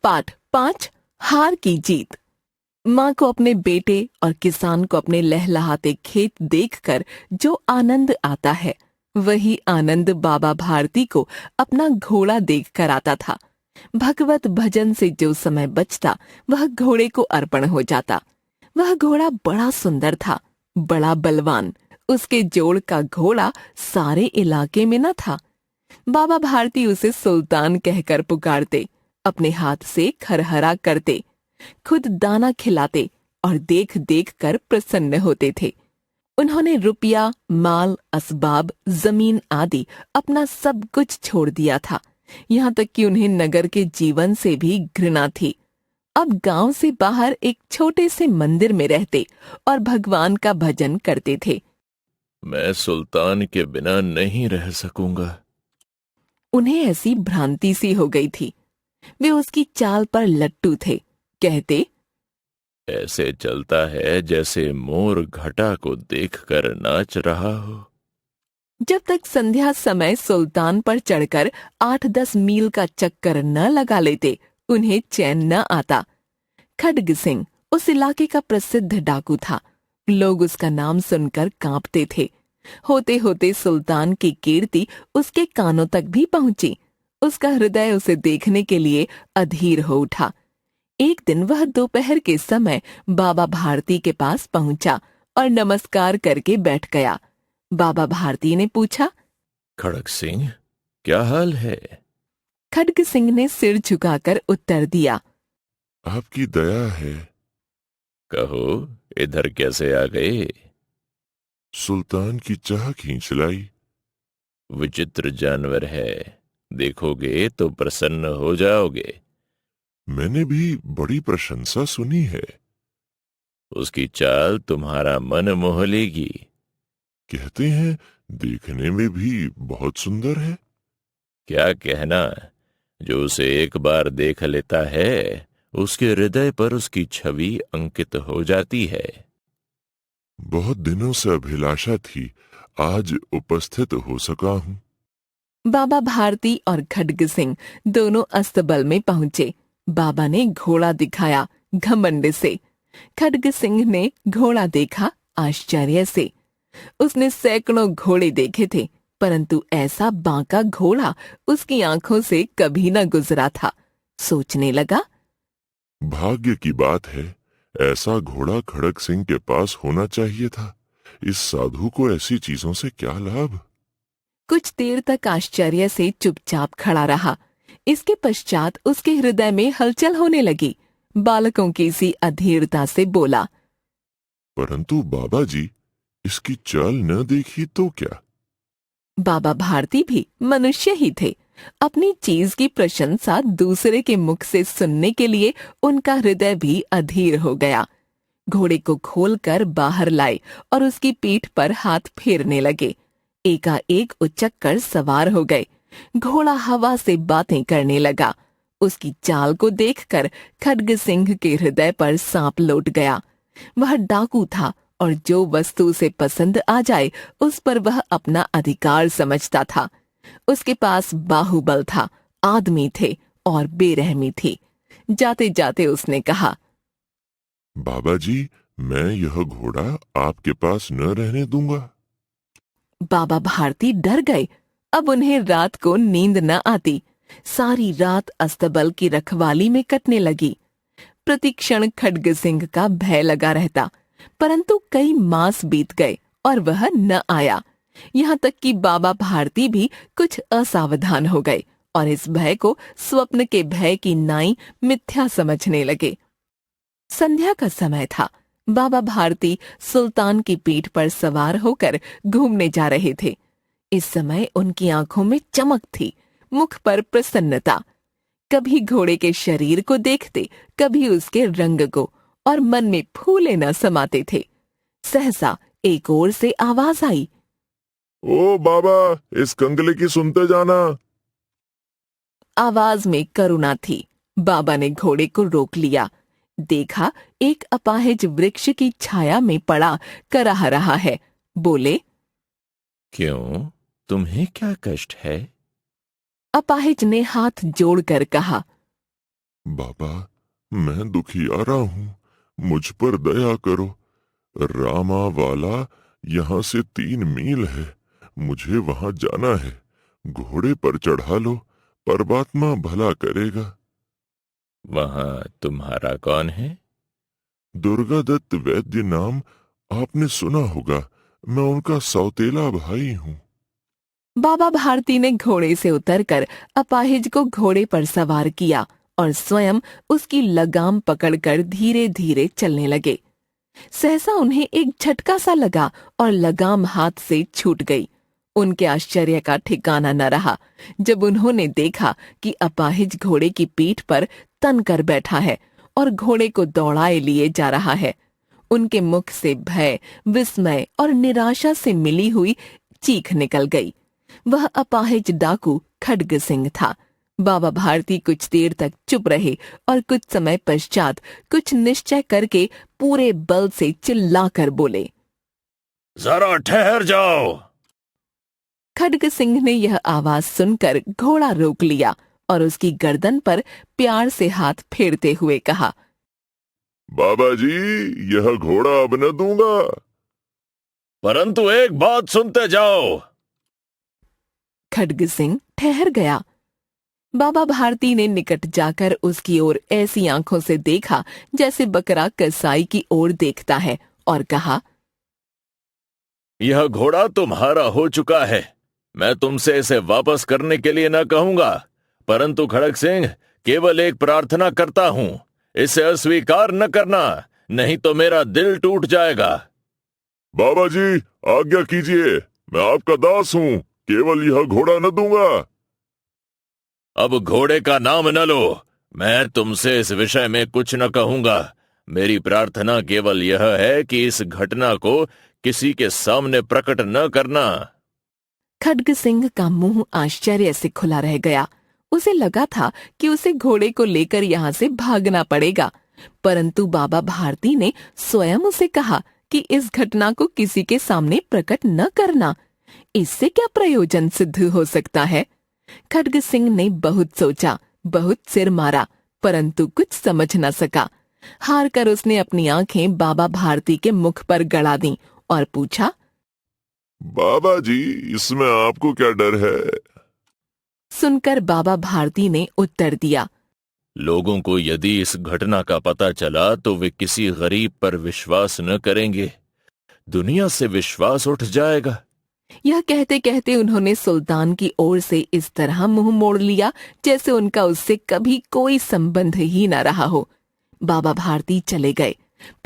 पाठ 5 हार की जीत। माँ को अपने बेटे और किसान को अपने लहलहाते खेत देखकर जो आनंद आता है, वही आनंद बाबा भारती को अपना घोड़ा देखकर आता था। भगवत भजन से जो समय बचता वह घोड़े को अर्पण हो जाता। वह घोड़ा बड़ा सुंदर था, बड़ा बलवान। उसके जोड़ का घोड़ा सारे इलाके में न था। बाबा भारती उसे सुल्तान कहकर पुकारते, अपने हाथ से खरहरा करते, खुद दाना खिलाते और देख देख कर प्रसन्न होते थे। उन्होंने रुपया, माल, असबाब, जमीन आदि अपना सब कुछ छोड़ दिया था। यहाँ तक कि उन्हें नगर के जीवन से भी घृणा थी। अब गांव से बाहर एक छोटे से मंदिर में रहते और भगवान का भजन करते थे। मैं सुल्तान के बिना नहीं रह सकूंगा। उन्हें ऐसी भ्रांति सी हो गई थी। वे उसकी चाल पर लट्टू थे। कहते, ऐसे चलता है जैसे मोर घटा को देखकर नाच रहा हो। जब तक संध्या समय सुल्तान पर चढ़कर 8-10 मील का चक्कर न लगा लेते, उन्हें चैन न आता। खड्ग सिंह उस इलाके का प्रसिद्ध डाकू था। लोग उसका नाम सुनकर कांपते थे। होते होते सुल्तान की कीर्ति उसके कानों तक भी पहुंची। उसका हृदय उसे देखने के लिए अधीर हो उठा। एक दिन वह दोपहर के समय बाबा भारती के पास पहुंचा और नमस्कार करके बैठ गया। बाबा भारती ने पूछा, खड़ग सिंह, क्या हाल है? खड्ग सिंह ने सिर झुकाकर उत्तर दिया, आपकी दया है। कहो, इधर कैसे आ गए? सुल्तान की चाह खींच लाई। विचित्र जानवर है, देखोगे तो प्रसन्न हो जाओगे। मैंने भी बड़ी प्रशंसा सुनी है। उसकी चाल तुम्हारा मन मोह लेगी। कहते हैं देखने में भी बहुत सुंदर है। क्या कहना, जो उसे एक बार देख लेता है उसके हृदय पर उसकी छवि अंकित हो जाती है। बहुत दिनों से अभिलाषा थी, आज उपस्थित हो सका हूँ। बाबा भारती और खड्ग सिंह दोनों अस्तबल में पहुंचे। बाबा ने घोड़ा दिखाया घमंड से। खड्ग सिंह ने घोड़ा देखा आश्चर्य से। उसने सैकड़ों घोड़े देखे थे, परंतु ऐसा बांका घोड़ा उसकी आंखों से कभी न गुजरा था। सोचने लगा, भाग्य की बात है, ऐसा घोड़ा खड़ग सिंह के पास होना चाहिए था। इस साधु को ऐसी चीजों से क्या लाभ। कुछ देर तक आश्चर्य से चुपचाप खड़ा रहा। इसके पश्चात उसके हृदय में हलचल होने लगी। बालकों की सी अधीरता से बोला, परंतु बाबा जी, इसकी चाल न देखी तो क्या। बाबा भारती भी मनुष्य ही थे। अपनी चीज की प्रशंसा दूसरे के मुख से सुनने के लिए उनका हृदय भी अधीर हो गया। घोड़े को खोलकर बाहर लाए और उसकी पीठ पर हाथ फेरने लगे। एकाएक उचक कर सवार हो गए। घोड़ा हवा से बातें करने लगा। उसकी चाल को देखकर खड्ग सिंह के हृदय पर सांप लौट गया। वह डाकू था और जो वस्तु उसे पसंद आ जाए उस पर वह अपना अधिकार समझता था। उसके पास बाहुबल था, आदमी थे और बेरहमी थी। जाते जाते उसने कहा, बाबा जी, मैं यह घोड़ा आपके पास न रहने दूंगा। बाबा भारती डर गए। अब उन्हें रात को नींद न आती। सारी रात अस्तबल की रखवाली में कटने लगी। प्रतिक्षण खड्ग सिंह का भय लगा रहता, परंतु कई मास बीत गए और वह न आया। यहाँ तक कि बाबा भारती भी कुछ असावधान हो गए और इस भय को स्वप्न के भय की नाई मिथ्या समझने लगे। संध्या का समय था। बाबा भारती सुल्तान की पीठ पर सवार होकर घूमने जा रहे थे। इस समय उनकी आंखों में चमक थी, मुख पर प्रसन्नता। कभी घोड़े के शरीर को देखते, कभी उसके रंग को, और मन में फूले न समाते थे। सहसा एक ओर से आवाज आई, ओ बाबा, इस कंगले की सुनते जाना। आवाज में करुणा थी। बाबा ने घोड़े को रोक लिया। देखा एक अपाहिज वृक्ष की छाया में पड़ा कराह रहा है। बोले, क्यों, तुम्हें क्या कष्ट है? अपाहिज ने हाथ जोड़कर कहा, बाबा, मैं दुखियारा हूं, मुझ पर दया करो। रामा वाला यहाँ से 3 मील है, मुझे वहां जाना है। घोड़े पर चढ़ा लो, परमात्मा भला करेगा। वहां तुम्हारा कौन है? दुर्गादत्त वैद्य नाम आपने सुना होगा, मैं उनका सौतेला भाई हूँ। बाबा भारती ने घोड़े से उतरकर अपाहिज को घोड़े पर सवार किया और स्वयं उसकी लगाम पकड़कर धीरे धीरे चलने लगे। सहसा उन्हें एक झटका सा लगा और लगाम हाथ से छूट गई। उनके आश्चर्य का ठिकाना न रहा जब उन्होंने देखा कि अपाहिज घोड़े की पीठ पर तन कर बैठा है और घोड़े को दौड़ाए लिए जा रहा है। उनके मुख से भय, विस्मय और निराशा से मिली हुई चीख निकल गई। वह अपाहिज डाकू खड्ग सिंह था। बाबा भारती कुछ देर तक चुप रहे और कुछ समय पश्चात कुछ निश्चय करके पूरे बल से चिल्लाकर बोले, जरा ठहर जाओ। खड्ग सिंह ने यह आवाज सुनकर घोड़ा रोक लिया और उसकी गर्दन पर प्यार से हाथ फेरते हुए कहा, बाबा जी, यह घोड़ा अब न दूंगा। परंतु एक बात सुनते जाओ। खड्ग सिंह ठहर गया। बाबा भारती ने निकट जाकर उसकी ओर ऐसी आंखों से देखा जैसे बकरा कसाई की ओर देखता है और कहा, यह घोड़ा तुम्हारा हो चुका है। मैं तुमसे इसे वापस करने के लिए न कहूंगा, परंतु खड़ग सिंह, केवल एक प्रार्थना करता हूं, इसे अस्वीकार न करना, नहीं तो मेरा दिल टूट जाएगा। बाबा जी, आज्ञा कीजिए, मैं आपका दास हूँ, केवल यह घोड़ा न दूंगा। अब घोड़े का नाम न लो, मैं तुमसे इस विषय में कुछ न कहूंगा। मेरी प्रार्थना केवल यह है कि इस घटना को किसी के सामने प्रकट न करना। खड्ग सिंह का मुंह आश्चर्य से खुला रह गया। उसे लगा था कि उसे घोड़े को लेकर यहाँ से भागना पड़ेगा, परंतु बाबा भारती ने स्वयं उसे कहा कि इस घटना को किसी के सामने प्रकट न करना। इससे क्या प्रयोजन सिद्ध हो सकता है? खड्ग सिंह ने बहुत सोचा, बहुत सिर मारा, परंतु कुछ समझ न सका। हार कर उसने अपनी आंखें बाबा भारती के मुख पर गड़ा दी और पूछा, बाबा जी, इसमें आपको क्या डर है? सुनकर बाबा भारती ने उत्तर दिया, लोगों को यदि इस घटना का पता चला तो वे किसी गरीब पर विश्वास न करेंगे, दुनिया से विश्वास उठ जाएगा। यह कहते कहते उन्होंने सुल्तान की ओर से इस तरह मुंह मोड़ लिया जैसे उनका उससे कभी कोई संबंध ही न रहा हो। बाबा भारती चले गए,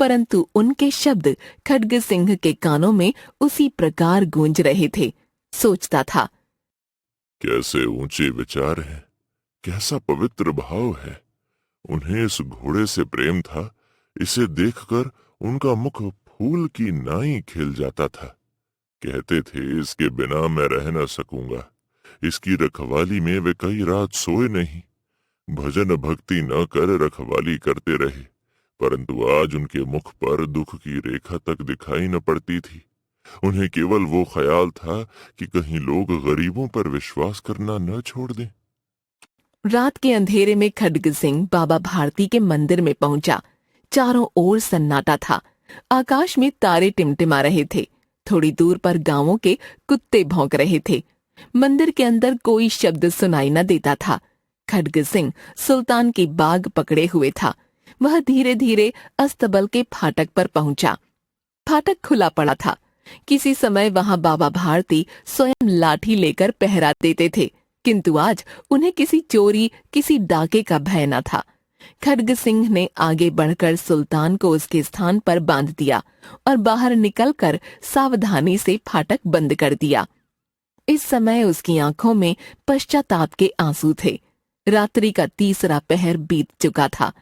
परंतु उनके शब्द खड्ग सिंह के कानों में उसी प्रकार गूंज रहे थे। सोचता था, कैसे ऊंचे विचार हैं, कैसा पवित्र भाव है। उन्हें इस घोड़े से प्रेम था, इसे देखकर उनका मुख फूल की नाई खिल जाता था। कहते थे, इसके बिना मैं रह न सकूंगा। इसकी रखवाली में वे कई रात सोए नहीं। भजन भक्ति न कर रखवाली करते रहे, परंतु आज उनके मुख पर दुख की रेखा तक दिखाई न पड़ती थी। उन्हें केवल वो ख्याल था कि कहीं लोग गरीबों पर विश्वास करना न छोड़ दें। रात के अंधेरे में खड्ग सिंह बाबा भारती के मंदिर में पहुंचा। चारों ओर सन्नाटा था। आकाश में तारे टिमटिमा रहे थे। थोड़ी दूर पर गांवों के कुत्ते भौंक रहे थे। मंदिर के अंदर कोई शब्द सुनाई न देता था। खड्ग सिंह सुल्तान की बाग पकड़े हुए था। वह धीरे धीरे अस्तबल के फाटक पर पहुंचा। फाटक खुला पड़ा था। किसी समय वहां बाबा भारती स्वयं लाठी लेकर पहरा देते थे, किंतु आज उन्हें किसी चोरी, किसी डाके का भय न था। खड्ग सिंह ने आगे बढ़कर सुल्तान को उसके स्थान पर बांध दिया और बाहर निकलकर सावधानी से फाटक बंद कर दिया। इस समय उसकी आंखों में पश्चाताप के आंसू थे। रात्रि का तीसरा पहर बीत चुका था।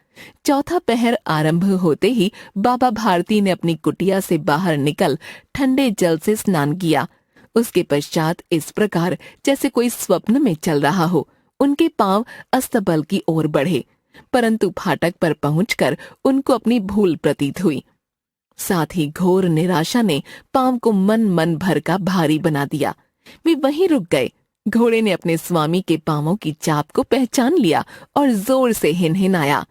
चौथा पहर आरंभ होते ही बाबा भारती ने अपनी कुटिया से बाहर निकल ठंडे जल से स्नान किया। उसके पश्चात इस प्रकार जैसे कोई स्वप्न में चल रहा हो, उनके पांव अस्तबल की ओर बढ़े, परंतु फाटक पर पहुंचकर उनको अपनी भूल प्रतीत हुई। साथ ही घोर निराशा ने पांव को मन मन भर का भारी बना दिया। वे वहीं रुक गए। घोड़े ने अपने स्वामी के पांवों की चाप को पहचान लिया और जोर से हिनहिनाया।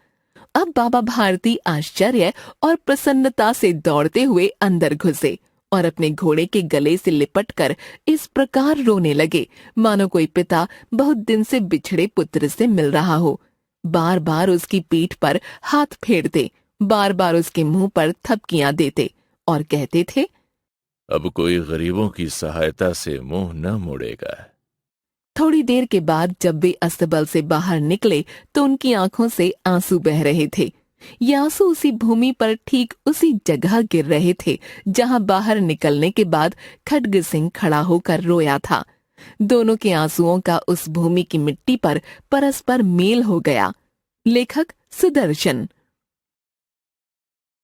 अब बाबा भारती आश्चर्य और प्रसन्नता से दौड़ते हुए अंदर घुसे और अपने घोड़े के गले से लिपटकर इस प्रकार रोने लगे मानो कोई पिता बहुत दिन से बिछड़े पुत्र से मिल रहा हो। बार बार उसकी पीठ पर हाथ फेरते, बार बार उसके मुंह पर थपकियां देते और कहते थे, अब कोई गरीबों की सहायता से मुंह न मोड़ेगा। थोड़ी देर के बाद जब वे अस्तबल से बाहर निकले तो उनकी आंखों से आंसू बह रहे थे। ये आंसू उसी भूमि पर ठीक उसी जगह गिर रहे थे जहां बाहर निकलने के बाद खड्ग सिंह खड़ा होकर रोया था। दोनों के आंसुओं का उस भूमि की मिट्टी पर परस्पर मेल हो गया। लेखक सुदर्शन।